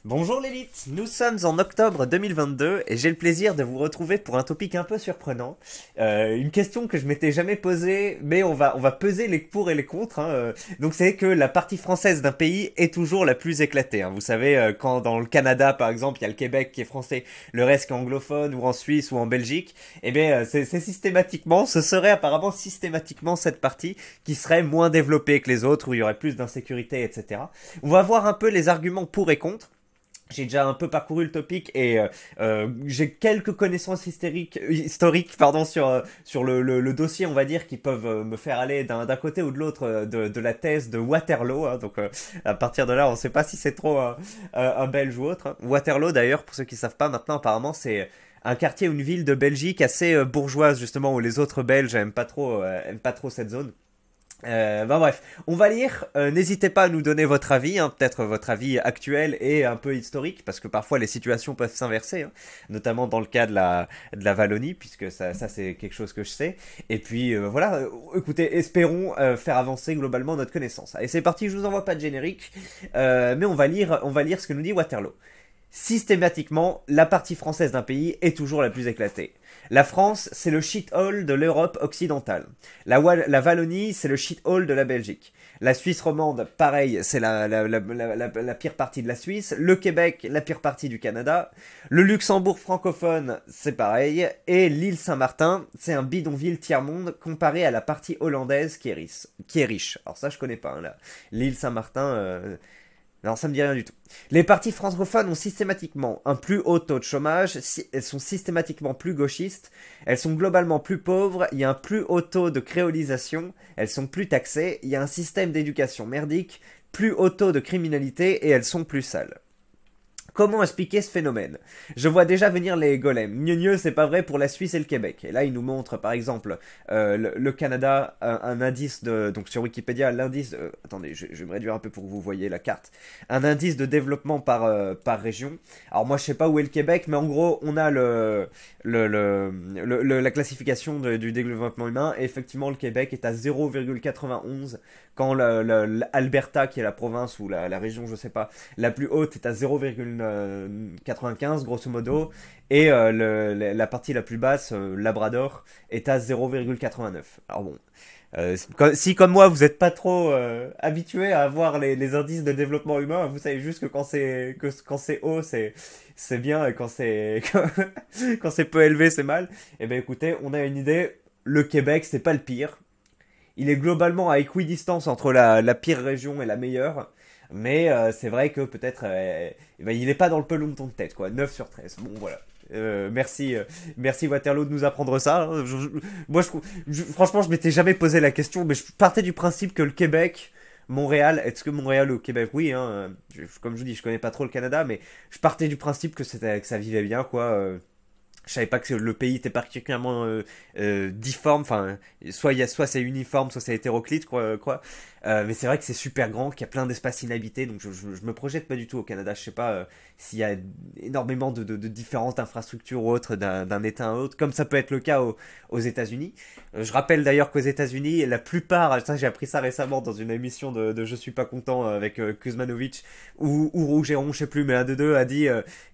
Bonjour l'élite, nous sommes en octobre 2022 et j'ai le plaisir de vous retrouver pour un topic un peu surprenant. Une question que je m'étais jamais posée, mais on va peser les pour et les contre, hein. Donc c'est que la partie française d'un pays est toujours la plus éclatée, hein. Vous savez, quand dans le Canada par exemple, il y a le Québec qui est français, le reste qui est anglophone, ou en Suisse ou en Belgique, eh bien c'est systématiquement, ce serait apparemment systématiquement cette partie qui serait moins développée que les autres, où il y aurait plus d'insécurité, etc. On va voir un peu les arguments pour et contre. J'ai déjà un peu parcouru le topic et j'ai quelques connaissances historiques pardon, sur le dossier, on va dire, qui peuvent me faire aller d'un côté ou de l'autre de la thèse de Waterloo, hein. Donc à partir de là, on ne sait pas si c'est trop un Belge ou autre, hein. Waterloo, d'ailleurs, pour ceux qui ne savent pas, maintenant, apparemment, c'est un quartier ou une ville de Belgique assez bourgeoise, justement, où les autres Belges aiment pas trop cette zone. Bref, on va lire. N'hésitez pas à nous donner votre avis, hein, peut-être votre avis actuel et un peu historique, parce que parfois les situations peuvent s'inverser, hein, notamment dans le cas de la Wallonie, puisque ça c'est quelque chose que je sais. Et puis voilà, écoutez, espérons faire avancer globalement notre connaissance. Allez, c'est parti, je vous envoie pas de générique, mais on va lire ce que nous dit Waterloo. Systématiquement, la partie française d'un pays est toujours la plus éclatée. La France, c'est le shithole de l'Europe occidentale. La Wallonie, c'est le shithole de la Belgique. La Suisse romande, pareil, c'est la pire partie de la Suisse. Le Québec, la pire partie du Canada. Le Luxembourg francophone, c'est pareil. Et l'île Saint-Martin, c'est un bidonville tiers-monde comparé à la partie hollandaise qui est riche. Alors ça, je connais pas, hein, là. L'île Saint-Martin, non, ça me dit rien du tout. Les partis francophones ont systématiquement un plus haut taux de chômage, elles sont systématiquement plus gauchistes, elles sont globalement plus pauvres, il y a un plus haut taux de créolisation, elles sont plus taxées, il y a un système d'éducation merdique, plus haut taux de criminalité et elles sont plus sales. Comment expliquer ce phénomène? Je vois déjà venir les golems. Mieux, c'est pas vrai pour la Suisse et le Québec. Et là, il nous montre, par exemple, le Canada, un indice de... Donc sur Wikipédia, l'indice... attendez, je vais me réduire un peu pour que vous voyez la carte. Un indice de développement par région. Alors moi, je sais pas où est le Québec, mais en gros, on a la classification du développement humain. Et effectivement, le Québec est à 0,91, quand l'Alberta, qui est la province ou la région, je sais pas, la plus haute est à 0,95 grosso modo, et la partie la plus basse, Labrador, est à 0,89. Alors bon, si comme moi vous n'êtes pas trop habitué à avoir les indices de développement humain, vous savez juste que quand c'est haut c'est bien, et quand c'est peu élevé c'est mal. Et ben écoutez, on a une idée. Le Québec, c'est pas le pire. Il est globalement à équidistance entre la pire région et la meilleure. Mais c'est vrai que peut-être eh ben, il n'est pas dans le peloton de tête, quoi. 9 sur 13. Bon, voilà. Merci Waterloo de nous apprendre ça, hein. Moi, franchement, je m'étais jamais posé la question, mais je partais du principe que le Québec, Montréal, est-ce que Montréal au Québec, oui, hein, comme je vous dis, je connais pas trop le Canada, mais je partais du principe que ça vivait bien, quoi. Je savais pas que le pays était particulièrement difforme, enfin, soit c'est uniforme, soit c'est hétéroclite, quoi. Mais c'est vrai que c'est super grand, qu'il y a plein d'espaces inhabités, donc je me projette pas du tout au Canada. Je sais pas s'il y a énormément de différences d'infrastructures ou autres d'un État à un autre, comme ça peut être le cas aux États-Unis. Je rappelle d'ailleurs qu'aux États-Unis, la plupart, ça j'ai appris ça récemment dans une émission de Je suis pas content avec Kuzmanovic ou Rougeron, je sais plus, mais un des deux a dit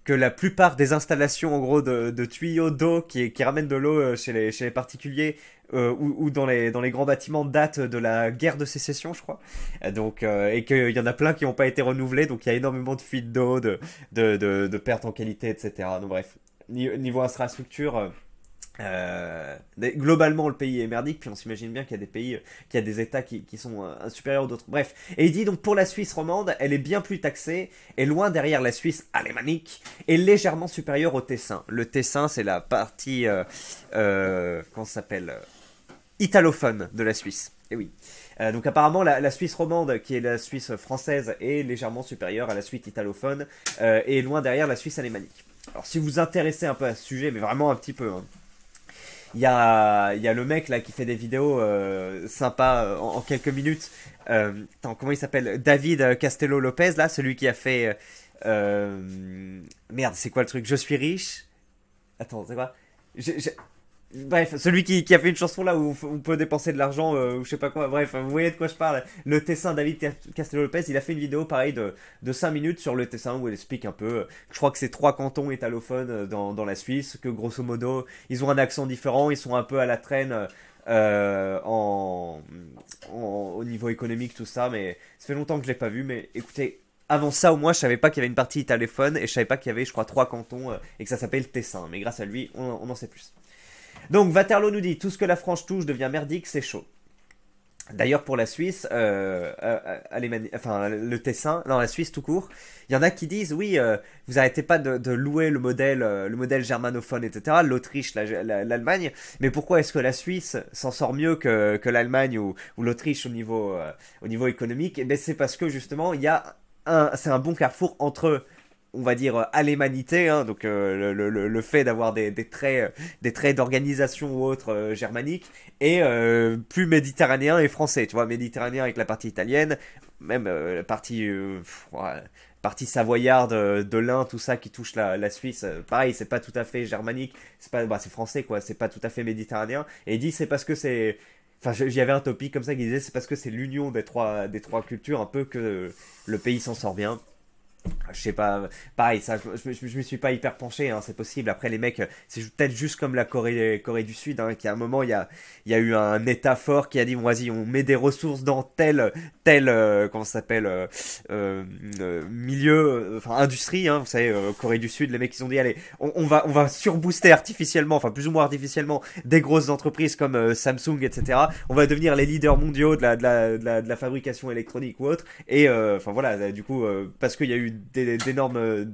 que la plupart des installations en gros de tuyaux d'eau qui ramènent de l'eau chez les particuliers ou dans les grands bâtiments datent de la guerre de sécession, je crois. Donc, et qu'il y en a plein qui n'ont pas été renouvelés, donc il y a énormément de fuites d'eau, de pertes en qualité, etc. Donc bref, niveau infrastructure, globalement le pays est merdique, puis on s'imagine bien qu'il y a des pays, qu'il y a des états qui sont supérieurs aux d'autres. Bref, et il dit donc pour la Suisse romande, elle est bien plus taxée, et loin derrière la Suisse alémanique, et légèrement supérieure au Tessin. Le Tessin, c'est la partie, comment ça s'appelle, italophone de la Suisse. Et oui. Donc apparemment la Suisse romande, qui est la Suisse française, est légèrement supérieure à la Suisse italophone, et loin derrière la Suisse alémanique. Alors si vous vous intéressez un peu à ce sujet, mais vraiment un petit peu, hein, il y a le mec là qui fait des vidéos sympas en quelques minutes. Attends, comment il s'appelle? David Castello Lopez, là, celui qui a fait. Merde, c'est quoi le truc? Je suis riche. Attends, c'est quoi? Bref, celui qui a fait une chanson là où on peut dépenser de l'argent ou je sais pas quoi, bref, vous voyez de quoi je parle. Le Tessin David Castello-Lopez, il a fait une vidéo pareil de 5 minutes sur le Tessin où il explique un peu, je crois que c'est 3 cantons italophones dans la Suisse, que grosso modo, ils ont un accent différent, ils sont un peu à la traîne au niveau économique, tout ça, mais ça fait longtemps que je l'ai pas vu, mais écoutez, avant ça, au moins, je savais pas qu'il y avait une partie italophone et je savais pas qu'il y avait, je crois, 3 cantons et que ça s'appelle Tessin. Mais grâce à lui, on en sait plus. Donc, Waterloo nous dit tout ce que la France touche devient merdique, c'est chaud. D'ailleurs, pour la Suisse, enfin, le Tessin, non, la Suisse tout court, il y en a qui disent oui, vous arrêtez pas de louer le modèle germanophone, etc., l'Autriche, l'Allemagne, mais pourquoi est-ce que la Suisse s'en sort mieux que l'Allemagne ou l'Autriche au niveau économique? Eh bien, c'est parce que justement, c'est un bon carrefour entre, on va dire, alémanité, hein, donc le fait d'avoir des traits d'organisation ou autres germaniques, et plus méditerranéen et français, tu vois, méditerranéen avec la partie italienne, même partie savoyarde de l'Ain, tout ça qui touche la Suisse, pareil, c'est pas tout à fait germanique, c'est français quoi, c'est pas tout à fait méditerranéen, et il dit c'est parce que c'est... Enfin, j'y avais un topic comme ça qui disait c'est parce que c'est l'union des trois cultures un peu que le pays s'en sort bien. Je sais pas, pareil, ça, je me suis pas hyper penché, hein, c'est possible. Après, les mecs, c'est peut-être juste comme la Corée du Sud, hein, qu'à un moment, il y a eu un État fort qui a dit, bon, vas-y, on met des ressources dans tel comment ça s'appelle, milieu, enfin, industrie, hein, vous savez, Corée du Sud, les mecs, ils ont dit, allez, on va surbooster artificiellement, enfin, plus ou moins artificiellement, des grosses entreprises comme Samsung, etc. On va devenir les leaders mondiaux de la fabrication électronique ou autre. Et, enfin, voilà, du coup, parce qu'il y a eu d'énormes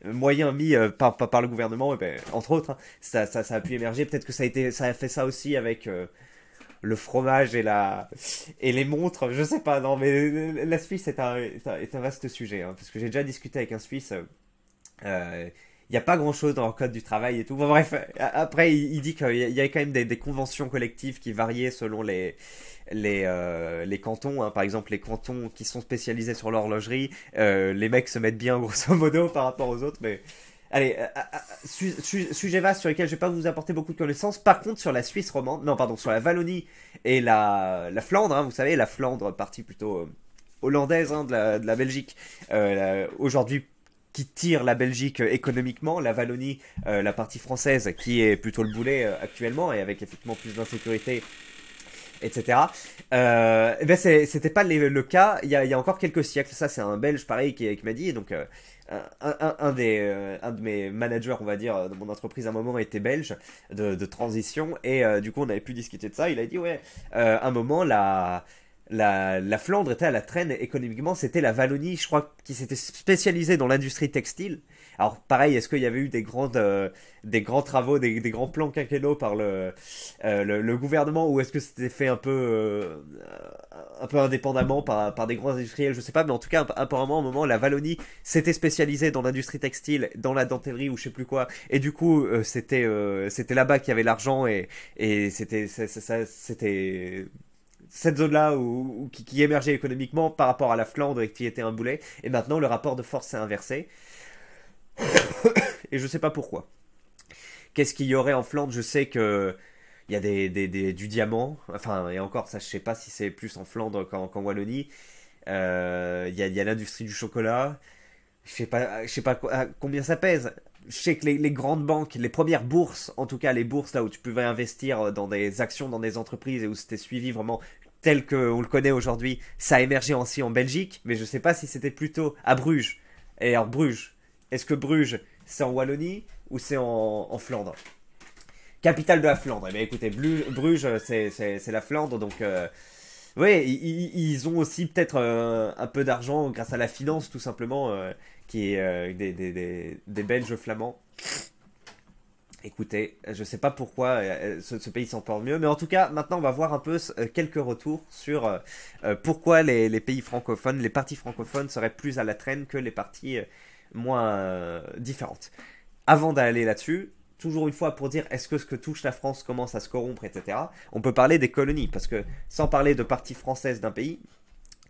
moyens mis par le gouvernement, et ben, entre autres, hein, ça a pu émerger. Peut-être que ça a fait ça aussi avec le fromage et les montres. Je sais pas, non, mais la Suisse est un vaste sujet, hein, parce que j'ai déjà discuté avec un Suisse. Il n'y a pas grand chose dans le code du travail et tout. Bon, bref, après, il dit qu'il y a quand même des conventions collectives qui variaient selon les cantons, hein. Par exemple, les cantons qui sont spécialisés sur l'horlogerie, les mecs se mettent bien grosso modo par rapport aux autres, mais allez, sujet vaste sur lequel je vais pas vous apporter beaucoup de connaissances. Par contre, sur la Suisse romande, non, pardon, sur la Wallonie et la Flandre, hein, vous savez, la Flandre, partie plutôt hollandaise, hein, de la Belgique, aujourd'hui qui tire la Belgique économiquement, la Wallonie, la partie française qui est plutôt le boulet actuellement et avec effectivement plus d'insécurité, etc. Eh ben c'était pas le cas il y a encore quelques siècles. Ça, c'est un Belge pareil qui m'a dit. Donc, un de mes managers, on va dire, de mon entreprise à un moment était belge de transition. Et du coup, on avait pu discuter de ça. Il a dit, ouais, un moment, la Flandre était à la traîne économiquement, c'était la Wallonie, je crois, qui s'était spécialisée dans l'industrie textile. Alors pareil, est-ce qu'il y avait eu des grands travaux, des grands plans quinquennaux par le gouvernement, ou est-ce que c'était fait un peu indépendamment par des grands industriels, je sais pas, mais en tout cas apparemment à un moment la Wallonie s'était spécialisée dans l'industrie textile, dans la dentellerie ou je sais plus quoi, et du coup c'était là-bas qu'il y avait l'argent et c'était cette zone-là qui émergeait économiquement par rapport à la Flandre et qui était un boulet. Et maintenant, le rapport de force s'est inversé. Et je sais pas pourquoi. Qu'est-ce qu'il y aurait en Flandre? Je sais que il y a du diamant. Enfin, et encore, ça, je sais pas si c'est plus en Flandre qu'en Wallonie. Il y a l'industrie du chocolat. Je sais pas combien ça pèse. Je sais que les grandes banques, les premières bourses, en tout cas les bourses là où tu pouvais investir dans des actions, dans des entreprises et où c'était suivi vraiment tel qu'on le connaît aujourd'hui, ça a émergé aussi en Belgique, mais je sais pas si c'était plutôt à Bruges. Et alors Bruges, est-ce que Bruges c'est en Wallonie ou c'est en Flandre? Capitale de la Flandre. Eh bien écoutez, Bruges c'est la Flandre, donc ouais, ils ont aussi peut-être un peu d'argent grâce à la finance tout simplement, qui est des Belges flamands. Écoutez, je sais pas pourquoi ce pays s'en porte mieux, mais en tout cas, maintenant on va voir un peu quelques retours sur pourquoi les pays francophones, les parties francophones seraient plus à la traîne que les parties moins différentes. Avant d'aller là-dessus, toujours une fois pour dire est-ce que ce que touche la France commence à se corrompre, etc. On peut parler des colonies, parce que sans parler de partie française d'un pays,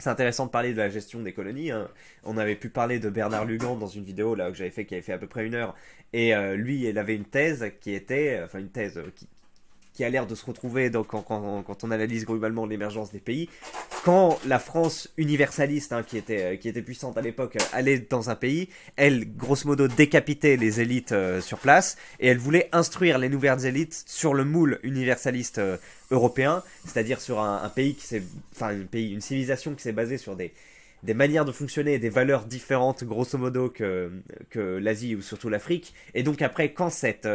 c'est intéressant de parler de la gestion des colonies, hein. On avait pu parler de Bernard Lugan dans une vidéo là que j'avais fait, qui avait fait à peu près 1 heure. Et lui, il avait une thèse qui était, enfin une thèse qui a l'air de se retrouver quand on analyse globalement l'émergence des pays. Quand la France universaliste, hein, qui était puissante à l'époque, allait dans un pays, elle, grosso modo, décapitait les élites sur place, et elle voulait instruire les nouvelles élites sur le moule universaliste européen, c'est-à-dire sur un pays une civilisation qui s'est basée sur des manières de fonctionner et des valeurs différentes, grosso modo, que l'Asie ou surtout l'Afrique. Et donc après, quand cette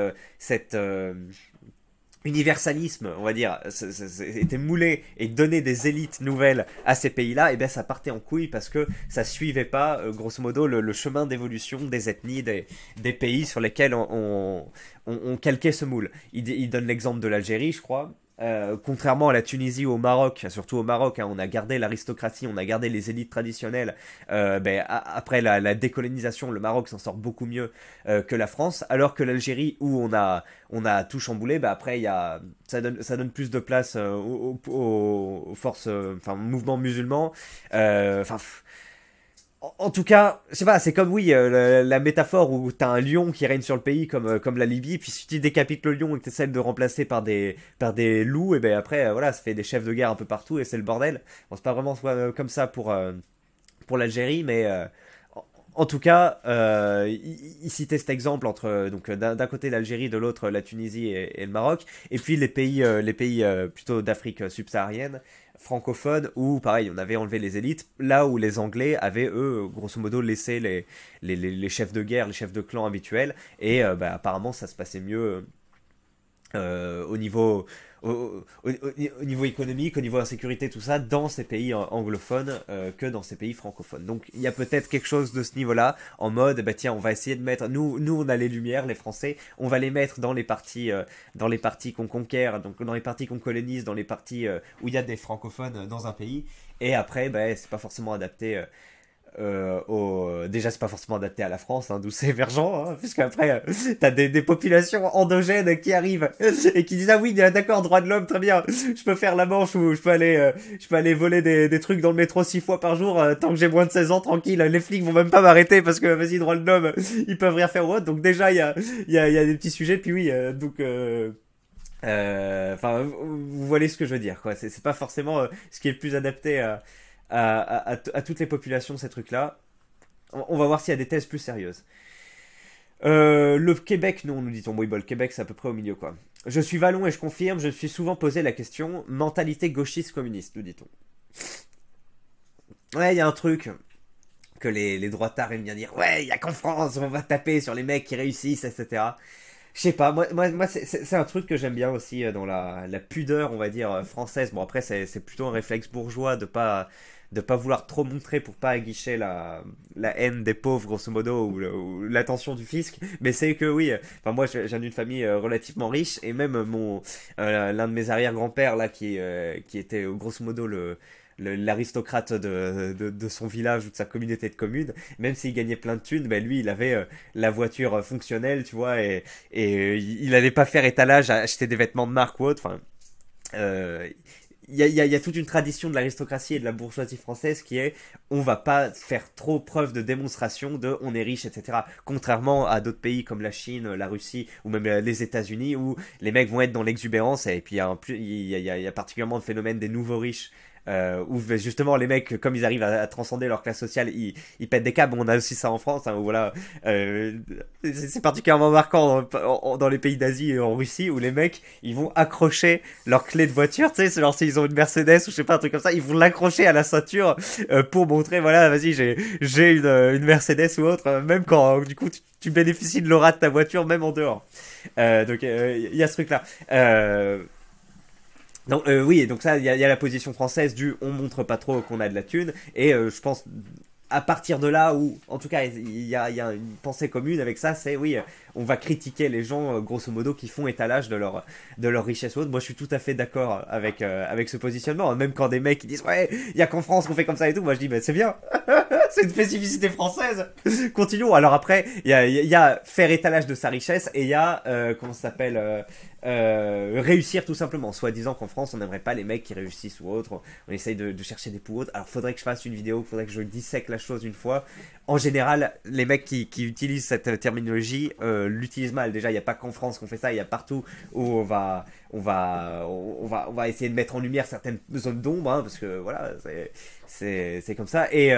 universalisme, on va dire, était moulé et donnait des élites nouvelles à ces pays-là, et bien ça partait en couille parce que ça suivait pas, grosso modo, le chemin d'évolution des ethnies, des pays sur lesquels on calquait ce moule. Il donne l'exemple de l'Algérie, je crois. Contrairement à la Tunisie ou au Maroc, surtout au Maroc, hein, on a gardé l'aristocratie, on a gardé les élites traditionnelles. Après la décolonisation, le Maroc s'en sort beaucoup mieux que la France, alors que l'Algérie, où on a tout chamboulé, après ça donne plus de place aux forces, au mouvement musulman. En tout cas, je sais pas, c'est comme, oui, la métaphore où t'as un lion qui règne sur le pays comme la Libye, puis si tu décapites le lion et que t'essaies de le remplacer par des loups, et ben après, voilà, ça fait des chefs de guerre un peu partout et c'est le bordel. Bon, c'est pas vraiment comme ça pour l'Algérie, mais en tout cas, il citait cet exemple entre donc d'un côté l'Algérie, de l'autre la Tunisie et le Maroc, et puis les pays plutôt d'Afrique subsaharienne, francophones, où pareil, on avait enlevé les élites, là où les Anglais avaient eux, grosso modo, laissé les chefs de guerre, les chefs de clan habituels, et apparemment ça se passait mieux au niveau au niveau économique, au niveau insécurité, tout ça, dans ces pays anglophones que dans ces pays francophones. Donc il y a peut-être quelque chose de ce niveau-là, en mode, tiens, on va essayer de mettre, nous on a les Lumières, les Français, on va les mettre dans les parties qu'on conquiert, donc dans les parties qu'on colonise, dans les parties où il y a des francophones dans un pays, et après, c'est pas forcément adapté. Déjà c'est pas forcément adapté à la France, hein, d'où c'est émergent, hein, puisque après t'as des populations endogènes qui arrivent et qui disent, ah oui, d'accord, droit de l'homme, très bien, je peux faire la manche, ou je peux aller voler des trucs dans le métro 6 fois par jour, tant que j'ai moins de 16 ans, tranquille, les flics vont même pas m'arrêter parce que, vas-y, droit de l'homme, ils peuvent rien faire ou autre. Donc déjà il y a des petits sujets, puis oui, vous voyez ce que je veux dire, quoi. C'est pas forcément ce qui est le plus adapté à toutes les populations, ces trucs-là. On va voir s'il y a des thèses plus sérieuses. Le Québec, non, nous dit-on. Oui, le Québec, c'est à peu près au milieu, quoi. Je suis Vallon et je confirme, je me suis souvent posé la question, mentalité gauchiste communiste, nous dit-on. Ouais, il y a un truc que les droitards aiment bien dire. Ouais, il y a qu'en France, on va taper sur les mecs qui réussissent, etc. Je sais pas, moi c'est un truc que j'aime bien aussi dans la pudeur, on va dire, française. Bon, après, c'est plutôt un réflexe bourgeois de pas vouloir trop montrer pour pas aguicher la haine des pauvres, grosso modo, ou l'attention du fisc. Mais c'est que oui, moi je viens d'une famille relativement riche, et même l'un de mes arrière-grands-pères là qui était grosso modo l'aristocrate de son village ou de sa communauté de communes, même s'il gagnait plein de thunes, lui il avait la voiture fonctionnelle, tu vois, et il allait pas faire étalage à acheter des vêtements de marque ou autre. Enfin, il y a toute une tradition de l'aristocratie et de la bourgeoisie française qui est, on va pas faire trop preuve de démonstration de on est riche, etc. Contrairement à d'autres pays comme la Chine, la Russie ou même les États-Unis, où les mecs vont être dans l'exubérance, et puis il y a particulièrement le phénomène des nouveaux riches. Où justement les mecs, comme ils arrivent à transcender leur classe sociale, ils pètent des câbles. On a aussi ça en France, hein, où voilà, c'est particulièrement marquant dans les pays d'Asie et en Russie, où les mecs ils vont accrocher leur clé de voiture, tu sais, c'est genre s'ils ont une Mercedes ou je sais pas, un truc comme ça, ils vont l'accrocher à la ceinture pour montrer, voilà, vas-y, j'ai une Mercedes ou autre, même quand du coup tu bénéficies de l'aura de ta voiture, même en dehors. Donc il y a ce truc là. Donc oui, donc ça, il y a la position française du on montre pas trop qu'on a de la thune, et je pense à partir de là où, en tout cas, il y a une pensée commune avec ça, c'est oui, on va critiquer les gens, grosso modo, qui font étalage de leur richesse ou autre. Moi, je suis tout à fait d'accord avec ce positionnement. Même quand des mecs qui disent, ouais, il y a qu'en France qu'on fait comme ça et tout, moi je dis, bah, c'est bien, c'est une spécificité française. Continuons. Alors après, il y a faire étalage de sa richesse et il y a, comment ça s'appelle, réussir tout simplement. Soi-disant qu'en France, on n'aimerait pas les mecs qui réussissent ou autre. On essaye de chercher des poux autres. Alors, faudrait que je fasse une vidéo, faudrait que je dissèque la chose une fois. En général, les mecs qui utilisent cette terminologie l'utilisent mal. Déjà, il n'y a pas qu'en France qu'on fait ça. Il y a partout où on va essayer de mettre en lumière certaines zones d'ombre, hein, parce que voilà, c'est comme ça. Et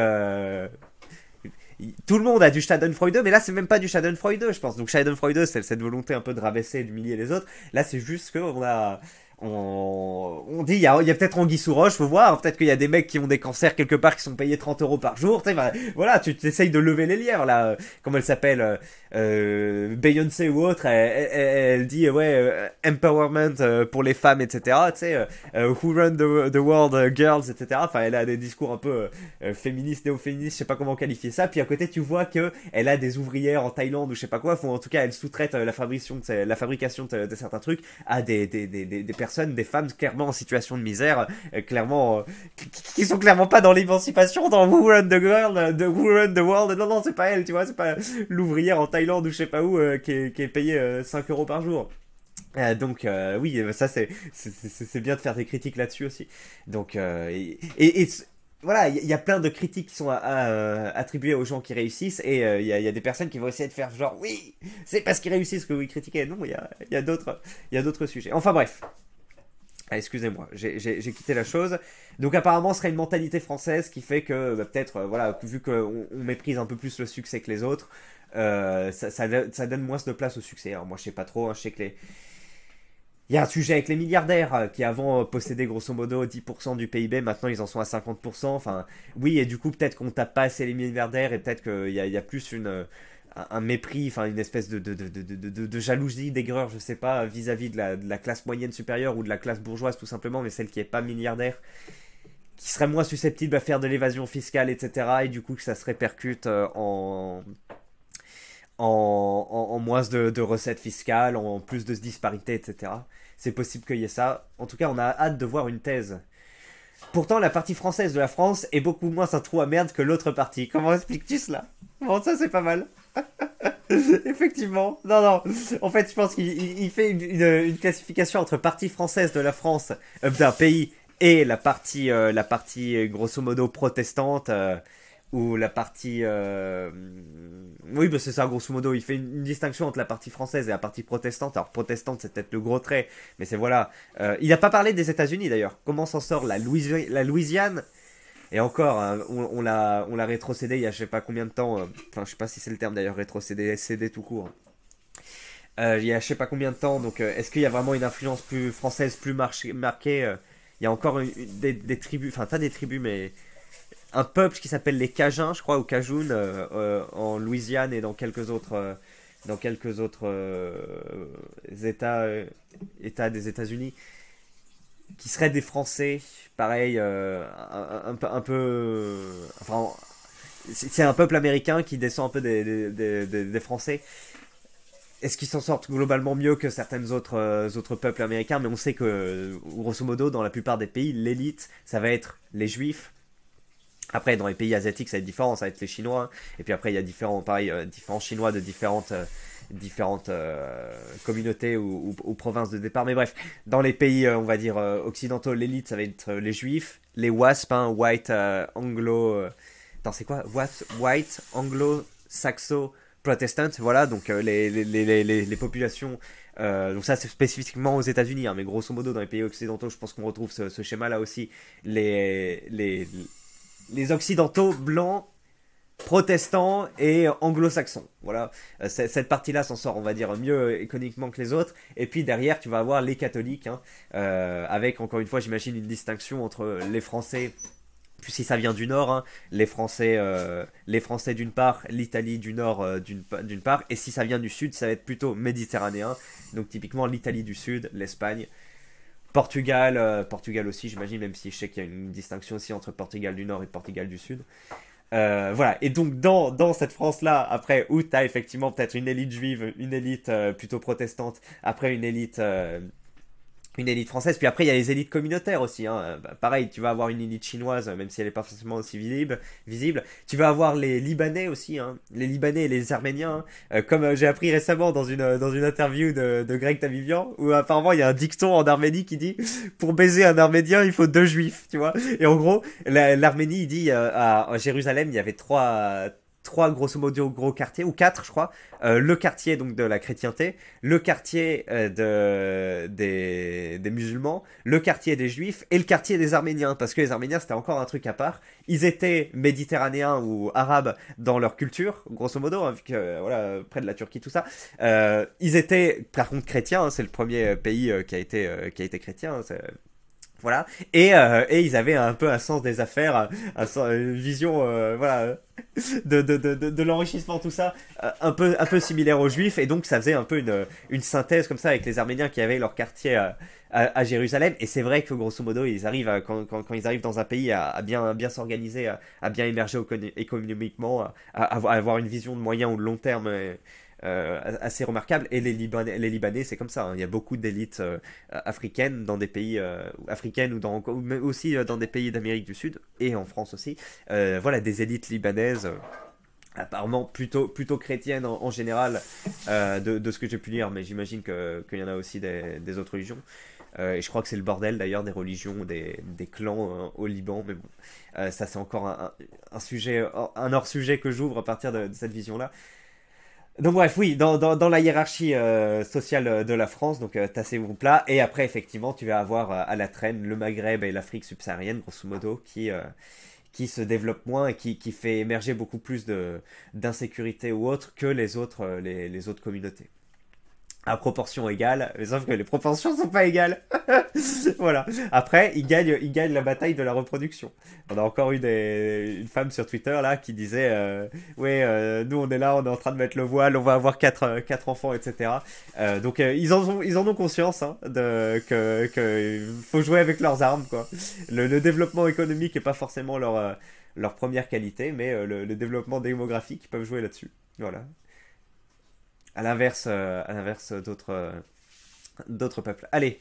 tout le monde a du Schadenfreude, mais là c'est même pas du Schadenfreude, je pense. Donc Schadenfreude, c'est cette volonté un peu de rabaisser et d'humilier les autres. Là c'est juste qu'on a, on dit, il y a peut-être Anguille sous roche, faut voir. Peut-être qu'il y a des mecs qui ont des cancers quelque part qui sont payés 30 € par jour. Tu sais, bah, voilà, tu essayes de lever les lièvres, là. Comment elle s'appelle Beyoncé ou autre, elle dit, ouais, empowerment pour les femmes, etc. Tu sais, who run the world, girls, etc. Enfin, elle a des discours un peu féministes, néo-féministes, je sais pas comment qualifier ça. Puis à côté, tu vois que elle a des ouvrières en Thaïlande ou je sais pas quoi. En tout cas, elle sous-traite la fabrication de certains trucs à des personnes, des femmes clairement en situation de misère, clairement, qui sont clairement pas dans l'émancipation, dans Who Run the World, Who Run the World. Non, non, c'est pas elle, tu vois, c'est pas l'ouvrière en Thaïlande ou je sais pas où qui est payée 5 € par jour. Donc oui, ça c'est bien de faire des critiques là-dessus aussi. Donc voilà, il y a plein de critiques qui sont attribuées aux gens qui réussissent et il y a des personnes qui vont essayer de faire genre oui, c'est parce qu'ils réussissent que vous critiquez. Non, il y a d'autres sujets. Enfin bref. Ah, excusez-moi, j'ai quitté la chose. Donc apparemment, ce serait une mentalité française qui fait que bah, peut-être, voilà, vu qu'on méprise un peu plus le succès que les autres, ça donne moins de place au succès. Alors moi, je sais pas trop, hein, je sais que il y a un sujet avec les milliardaires qui avant possédaient grosso modo 10% du PIB, maintenant ils en sont à 50%. Enfin, oui, et du coup peut-être qu'on tape pas assez les milliardaires et peut-être qu'il y a plus un mépris, enfin une espèce de jalousie, d'aigreur, je sais pas, vis-à-vis de la classe moyenne supérieure ou de la classe bourgeoise tout simplement, mais celle qui est pas milliardaire, qui serait moins susceptible à faire de l'évasion fiscale, etc. Et du coup que ça se répercute en moins de recettes fiscales, en plus de disparités, etc. C'est possible qu'il y ait ça. En tout cas, on a hâte de voir une thèse. Pourtant, la partie française de la France est beaucoup moins un trou à merde que l'autre partie. Comment expliques-tu cela? Bon, ça c'est pas mal. Effectivement. Non, non. En fait, je pense qu'il fait une classification entre partie française de la France, d'un pays, et la partie grosso modo protestante, ou la partie... Oui, bah c'est ça, grosso modo. Il fait une distinction entre la partie française et la partie protestante. Alors, protestante, c'est peut-être le gros trait, mais c'est voilà. Il n'a pas parlé des États-Unis d'ailleurs. Comment s'en sort la Louisiane? Et encore, hein, on l'a rétrocédé il y a je sais pas combien de temps. Enfin, je sais pas si c'est le terme d'ailleurs, rétrocédé, cédé tout court. Il y a je sais pas combien de temps. Donc, est-ce qu'il y a vraiment une influence plus française, plus marquée Il y a encore des tribus, enfin, pas des tribus, mais un peuple qui s'appelle les Cajuns, je crois, ou Cajun, en Louisiane et dans quelques autres États des États-Unis, qui seraient des Français, pareil, un peu, enfin, c'est un peuple américain qui descend un peu des Français. Est-ce qu'ils s'en sortent globalement mieux que certains autres peuples américains? Mais on sait que, grosso modo, dans la plupart des pays, l'élite, ça va être les Juifs. Après, dans les pays asiatiques, ça va être différent, ça va être les Chinois. Hein. Et puis après, il y a différents Chinois de différentes communautés ou provinces de départ. Mais bref, dans les pays, on va dire, occidentaux, l'élite, ça va être les Juifs, les WASP, hein, White Anglo... attends, c'est quoi? White Anglo Saxo Protestant, voilà, donc les populations... donc ça c'est spécifiquement aux États-Unis, hein, mais grosso modo dans les pays occidentaux, je pense qu'on retrouve ce schéma-là aussi. Les occidentaux blancs, protestants et anglo-saxons. Voilà, cette partie-là s'en sort, on va dire, mieux économiquement que les autres. Et puis derrière, tu vas avoir les catholiques, hein, avec, encore une fois, j'imagine une distinction entre les Français, puis si ça vient du Nord, hein, les Français d'une part, l'Italie du Nord d'une part, et si ça vient du Sud, ça va être plutôt méditerranéen. Donc typiquement l'Italie du Sud, l'Espagne. Portugal aussi, j'imagine, même si je sais qu'il y a une distinction aussi entre Portugal du Nord et Portugal du Sud. Voilà. Et donc dans cette France-là, après où t'as effectivement peut-être une élite juive, une élite plutôt protestante, après une élite française, puis après il y a les élites communautaires aussi, hein. Bah, pareil, tu vas avoir une élite chinoise, même si elle n'est pas forcément aussi visible. Tu vas avoir les Libanais aussi, hein. Les Libanais et les Arméniens, hein. Comme j'ai appris récemment dans une interview de Greg Tavivian, où apparemment il y a un dicton en Arménie qui dit pour baiser un Arménien il faut deux Juifs, tu vois. Et en gros, l'Arménie il dit à Jérusalem il y avait trois grosso modo gros quartiers ou quatre je crois, le quartier donc de la chrétienté, le quartier des musulmans, le quartier des juifs et le quartier des arméniens, parce que les arméniens c'était encore un truc à part. Ils étaient méditerranéens ou arabes dans leur culture grosso modo, hein, vu que voilà, près de la Turquie tout ça. Ils étaient par contre chrétiens, hein, c'est le premier pays qui a été chrétien, hein, voilà. Et ils avaient un peu un sens des affaires, une vision, voilà, de l'enrichissement, tout ça, un peu similaire aux Juifs. Et donc, ça faisait un peu une synthèse comme ça avec les Arméniens qui avaient leur quartier à Jérusalem. Et c'est vrai que, grosso modo, ils arrivent, quand ils arrivent dans un pays à bien s'organiser, à bien émerger économiquement, à avoir une vision de moyen ou de long terme. Assez remarquable. Et les Libanais c'est comme ça, hein. Il y a beaucoup d'élites africaines dans des pays africaines ou même aussi dans des pays d'Amérique du Sud et en France aussi. Voilà, des élites libanaises. Apparemment plutôt chrétiennes en général, de ce que j'ai pu lire, mais j'imagine qu'il y en a aussi des autres religions. Et je crois que c'est le bordel d'ailleurs des religions, des clans au Liban, mais bon, ça c'est encore un sujet, un hors-sujet que j'ouvre à partir de cette vision-là. Donc bref, oui, dans la hiérarchie sociale de la France, donc t'as ces groupes-là, et après effectivement tu vas avoir à la traîne le Maghreb et l'Afrique subsaharienne, grosso modo, qui se développent moins et qui fait émerger beaucoup plus d'insécurité ou autre que les autres communautés. À proportion égale, mais sauf que les proportions sont pas égales. Voilà. Après, ils gagnent la bataille de la reproduction. On a encore eu une femme sur Twitter là qui disait, ouais, nous on est là, on est en train de mettre le voile, on va avoir quatre enfants, etc. Donc ils en ont conscience, hein, que faut jouer avec leurs armes, quoi. Le développement économique est pas forcément leur première qualité, mais le développement démographique, ils peuvent jouer là-dessus. Voilà. À l'inverse d'autres peuples. Allez,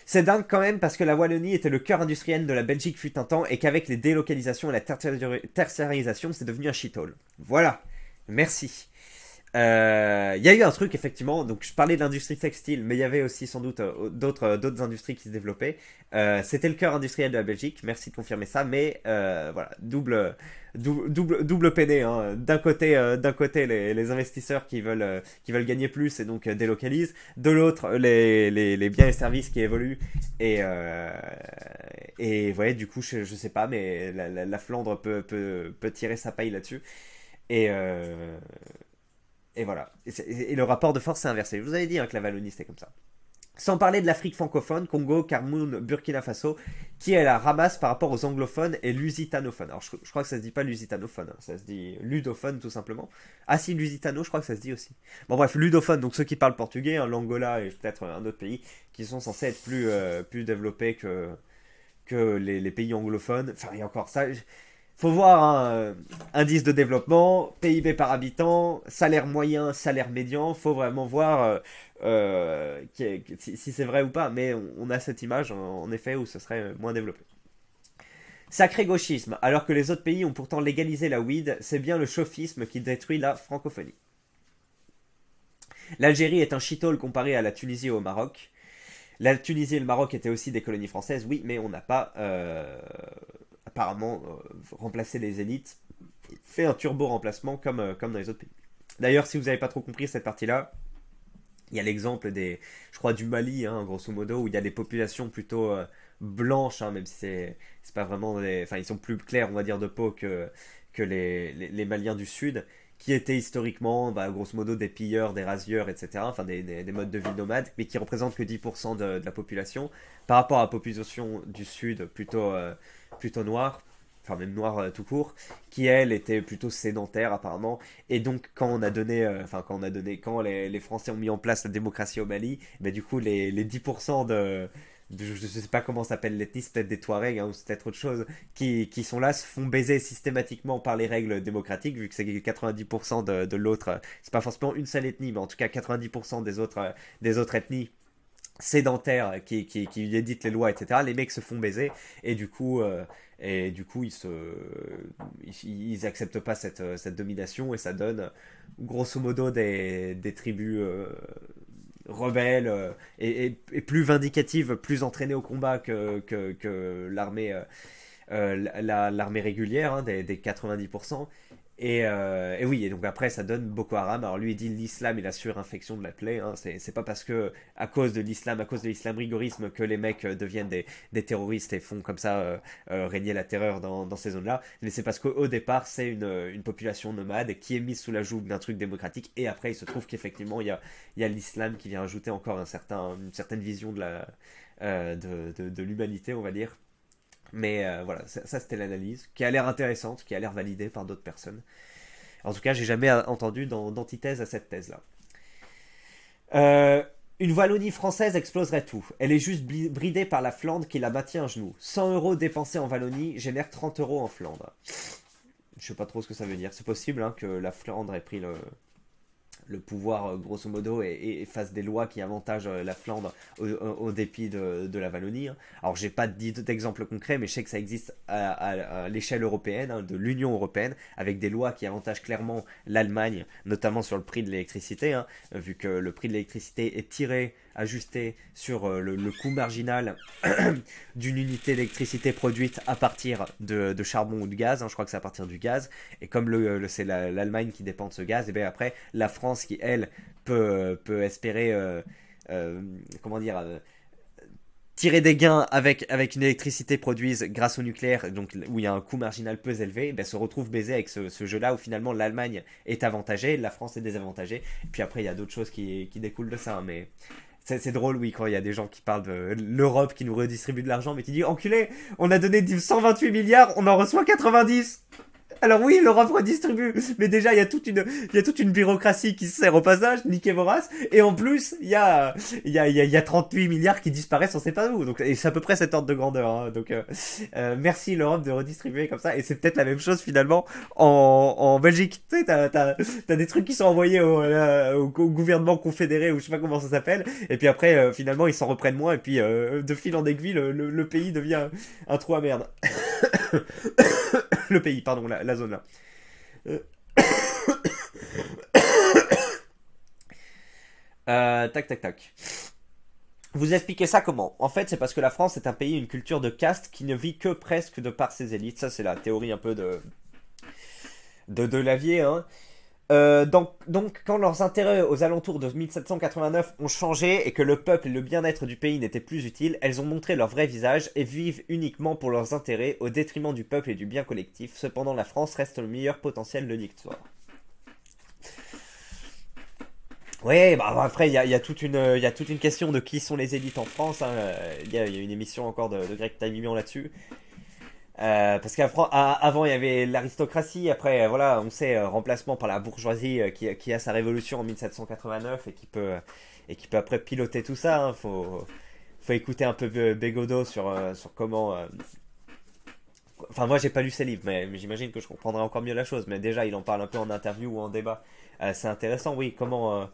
c'est dingue quand même parce que la Wallonie était le cœur industriel de la Belgique fut un temps et qu'avec les délocalisations et la tertiarisation, c'est devenu un shithole. Voilà, merci. Il y a eu un truc effectivement, donc je parlais de l'industrie textile, mais il y avait aussi sans doute d'autres industries qui se développaient. C'était le cœur industriel de la Belgique, merci de confirmer ça, mais voilà, double peiné, hein. D'un côté les investisseurs qui veulent gagner plus et donc délocalisent, de l'autre les biens et services qui évoluent et ouais, du coup je sais pas, mais la Flandre peut tirer sa paille là-dessus. Et, euh, et voilà. Et le rapport de force s'est inversé. Je vous avais dit, hein, que la Wallonie c'était comme ça. Sans parler de l'Afrique francophone, Congo, Cameroun, Burkina Faso, qui est la ramasse par rapport aux anglophones et lusitanophone. Alors je crois que ça se dit pas lusitanophone, hein, ça se dit ludophone tout simplement. Ah si, lusitano, je crois que ça se dit aussi. Bon bref, ludophone, donc ceux qui parlent portugais, hein, l'Angola et peut-être un autre pays, qui sont censés être plus développés que les pays anglophones. Enfin, il y a encore ça. Faut voir, hein, indice de développement, PIB par habitant, salaire moyen, salaire médian. Faut vraiment voir si c'est vrai ou pas. Mais on a cette image, en effet, où ce serait moins développé. Sacré gauchisme. Alors que les autres pays ont pourtant légalisé la weed, c'est bien le chaufisme qui détruit la francophonie. L'Algérie est un shithole comparé à la Tunisie et au Maroc. La Tunisie et le Maroc étaient aussi des colonies françaises, oui, mais on n'a pas apparemment remplacé les élites, fait un turbo remplacement comme dans les autres pays. D'ailleurs, si vous n'avez pas trop compris cette partie-là, il y a l'exemple je crois, du Mali, hein, grosso modo, où il y a des populations plutôt blanches, hein, même si c'est pas vraiment enfin, ils sont plus clairs, on va dire, de peau que les Maliens du Sud, qui étaient historiquement, bah, grosso modo, des pilleurs, des rasieurs, etc., enfin des modes de vie nomades, mais qui représentent que 10% de la population, par rapport à la population du Sud, plutôt noire, enfin même noire tout court, qui elle était plutôt sédentaire apparemment. Et donc quand les Français ont mis en place la démocratie au Mali, bah, du coup les 10% je sais pas comment s'appelle l'ethnie, c'est peut-être des Touaregs hein, ou c'est peut-être autre chose, qui sont là, se font baiser systématiquement par les règles démocratiques, vu que c'est 90% de l'autre, c'est pas forcément une seule ethnie, mais en tout cas 90% des autres ethnies sédentaires qui éditent les lois, etc. Les mecs se font baiser et du coup ils acceptent pas cette domination et ça donne grosso modo des tribus rebelles et plus vindicatives, plus entraînées au combat que l'armée l'armée régulière hein, des 90%. Et oui, et donc après ça donne Boko Haram. Alors lui il dit l'islam et la surinfection de la plaie. Hein. C'est pas parce que à cause de l'islam, à cause de l'islam rigorisme que les mecs deviennent des terroristes et font comme ça régner la terreur dans ces zones-là. Mais c'est parce qu'au départ c'est une population nomade qui est mise sous la joug d'un truc démocratique. Et après il se trouve qu'effectivement il y a l'islam qui vient ajouter encore une certaine vision de l'humanité, on va dire. Mais voilà, ça c'était l'analyse, qui a l'air intéressante, qui a l'air validée par d'autres personnes. En tout cas, j'ai jamais entendu d'antithèse à cette thèse-là. Euh, une Wallonie française exploserait tout. Elle est juste bridée par la Flandre qui la maintient à genoux. 100 euros dépensés en Wallonie génèrent 30 euros en Flandre. Je sais pas trop ce que ça veut dire. C'est possible hein, que la Flandre ait pris le pouvoir grosso modo et fasse des lois qui avantagent la Flandre au dépit de la Wallonie. Hein. Alors j'ai pas d'exemple concret mais je sais que ça existe à l'échelle européenne, hein, de l'Union européenne, avec des lois qui avantagent clairement l'Allemagne, notamment sur le prix de l'électricité, hein, vu que le prix de l'électricité est tiré, ajusté sur le coût marginal d'une unité d'électricité produite à partir de charbon ou de gaz, hein, je crois que c'est à partir du gaz, et comme c'est l'Allemagne qui dépend de ce gaz, et bien après la France qui elle peut espérer comment dire tirer des gains avec une électricité produite grâce au nucléaire, donc où il y a un coût marginal peu élevé, ben, se retrouve baisé avec ce jeu-là où finalement l'Allemagne est avantagée, la France est désavantagée. Et puis après, il y a d'autres choses qui découlent de ça, hein, mais c'est drôle, oui, quand il y a des gens qui parlent de l'Europe qui nous redistribue de l'argent, mais qui disent enculé, on a donné 128 milliards, on en reçoit 90. Alors oui, l'Europe redistribue, mais déjà il y a toute une bureaucratie qui se sert au passage, niquez vos races, et en plus il y a 38 milliards qui disparaissent, on sait pas où. Donc et c'est à peu près cet ordre de grandeur. Hein. Donc merci l'Europe de redistribuer comme ça, et c'est peut-être la même chose finalement en Belgique. Tu sais, t'as des trucs qui sont envoyés au gouvernement confédéré ou je sais pas comment ça s'appelle, et puis après finalement ils s'en reprennent moins, et puis de fil en aiguille le pays devient un trou à merde. Le pays, pardon, la zone là. Tac, tac, tac. Vous expliquez ça comment? En fait, c'est parce que la France est un pays, une culture de caste qui ne vit que presque de par ses élites. Ça, c'est la théorie un peu de Lavier. Hein. Donc, quand leurs intérêts aux alentours de 1789 ont changé et que le peuple et le bien-être du pays n'étaient plus utiles, elles ont montré leur vrai visage et vivent uniquement pour leurs intérêts au détriment du peuple et du bien collectif. Cependant, la France reste le meilleur potentiel de victoire. Oui, bah après il y a il y a toute une question de qui sont les élites en France. Hein. Il y a une émission encore de Greg Taimian là-dessus. Parce qu'avant il y avait l'aristocratie, après voilà, on sait, remplacement par la bourgeoisie qui a sa révolution en 1789 et qui peut après piloter tout ça. Hein. Faut écouter un peu Bégodeau sur comment. Enfin, moi j'ai pas lu ses livres, mais j'imagine que je comprendrai encore mieux la chose. Mais déjà, il en parle un peu en interview ou en débat. C'est intéressant, oui, comment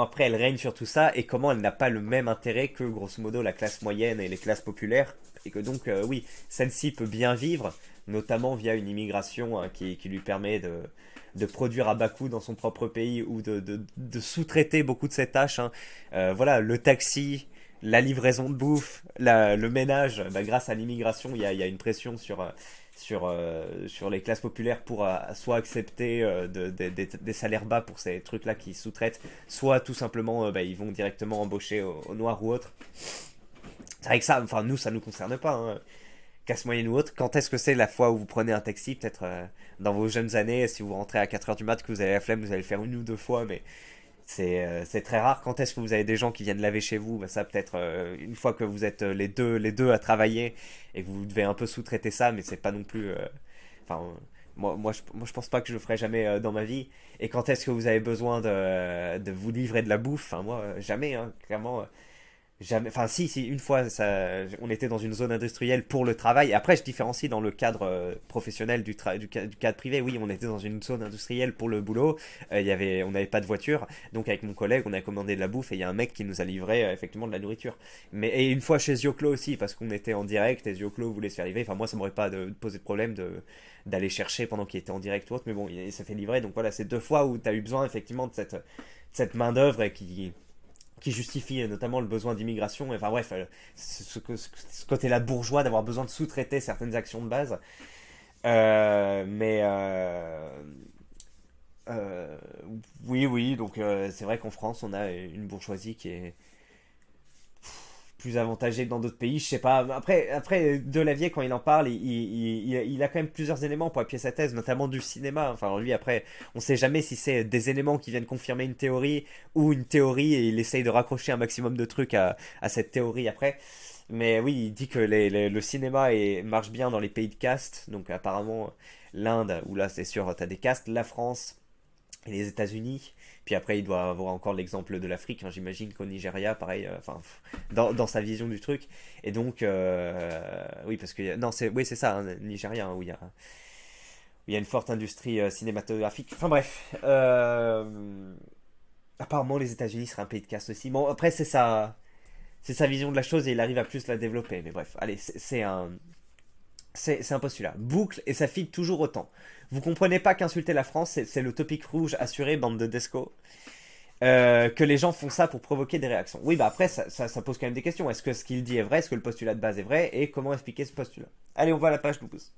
après elle règne sur tout ça et comment elle n'a pas le même intérêt que grosso modo la classe moyenne et les classes populaires et que donc oui, celle-ci peut bien vivre, notamment via une immigration hein, qui lui permet de produire à bas coût dans son propre pays ou de sous-traiter beaucoup de ses tâches. Hein. Voilà, le taxi, la livraison de bouffe, le ménage, bah, grâce à l'immigration, il y a une pression sur les classes populaires pour soit accepter des salaires bas pour ces trucs-là qui sous-traitent, soit tout simplement bah, ils vont directement embaucher au noir ou autre. C'est vrai que ça, enfin nous, ça nous concerne pas. Hein. Casse moyenne ou autre. Quand est-ce que c'est la fois où vous prenez un taxi, peut-être dans vos jeunes années, si vous rentrez à 4 heures du mat, que vous avez la flemme, vous allez le faire une ou deux fois, mais c'est très rare. Quand est-ce que vous avez des gens qui viennent laver chez vous? Bah, ça peut-être une fois que vous êtes les deux à travailler et que vous devez un peu sous-traiter ça, mais c'est pas non plus. Enfin, moi, je pense pas que je le ferai jamais dans ma vie. Et quand est-ce que vous avez besoin de vous livrer de la bouffe? Enfin, moi, jamais, hein, clairement. Jamais, enfin si, une fois, on était dans une zone industrielle pour le travail. Après, je différencie dans le cadre professionnel du cadre privé. Oui, on était dans une zone industrielle pour le boulot. On n'avait pas de voiture, donc avec mon collègue, on a commandé de la bouffe et il y a un mec qui nous a livré effectivement de la nourriture. Et une fois chez Zioclo aussi, parce qu'on était en direct et Zioclo voulait se faire livrer. Enfin, moi, ça m'aurait pas posé de problème d'aller chercher pendant qu'il était en direct ou autre, mais bon, il s'est fait livrer. Donc voilà, c'est deux fois où tu as eu besoin effectivement de cette main-d'œuvre et qui justifie notamment le besoin d'immigration. Enfin bref, ce côté-là bourgeois d'avoir besoin de sous-traiter certaines actions de base. Mais euh, oui, oui, donc c'est vrai qu'en France, on a une bourgeoisie qui est plus avantagée que dans d'autres pays. Je sais pas. Après Delavier, quand il en parle, il a quand même plusieurs éléments pour appuyer sa thèse, notamment du cinéma. Enfin, lui, après, on sait jamais si c'est des éléments qui viennent confirmer une théorie ou une théorie et il essaye de raccrocher un maximum de trucs à cette théorie après. Mais oui, il dit que le cinéma marche bien dans les pays de caste. Donc apparemment, l'Inde, où là c'est sûr, t'as des castes, la France et les États-Unis. Puis après, il doit avoir encore l'exemple de l'Afrique, hein. J'imagine qu'au Nigeria, pareil, enfin, dans sa vision du truc. Et donc, oui, parce que, non, oui, c'est ça, hein, Nigeria, hein, où il y a une forte industrie cinématographique. Enfin bref, apparemment, les États-Unis seraient un pays de caste aussi. Bon, après, c'est sa vision de la chose et il arrive à plus la développer. Mais bref, allez, c'est un postulat. Boucle et ça file toujours autant. Vous comprenez pas qu'insulter la France, c'est le topic rouge assuré, bande de desco. Que les gens font ça pour provoquer des réactions. Oui, bah après, ça pose quand même des questions. Est-ce que ce qu'il dit est vrai? Est-ce que le postulat de base est vrai? Et comment expliquer ce postulat? Allez, on va à la page 12.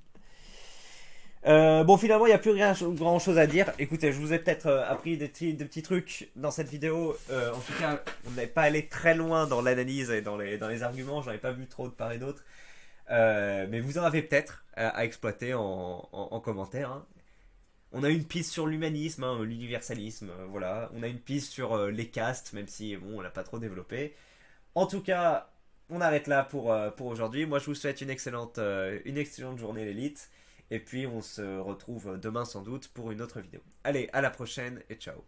Bon, finalement, il n'y a plus rien grand chose à dire. Écoutez, je vous ai peut-être appris des petits trucs dans cette vidéo. En tout cas, on n'est pas allé très loin dans l'analyse et dans les arguments. J'en ai pas vu trop de part et d'autre. Mais vous en avez peut-être à exploiter en commentaire, hein. On a une piste sur l'humanisme, hein, l'universalisme, voilà. On a une piste sur les castes, même si bon, on l'a pas trop développé. En tout cas, on arrête là pour aujourd'hui. Moi, je vous souhaite une excellente journée, l'élite. Et puis, on se retrouve demain sans doute pour une autre vidéo. Allez, à la prochaine et ciao.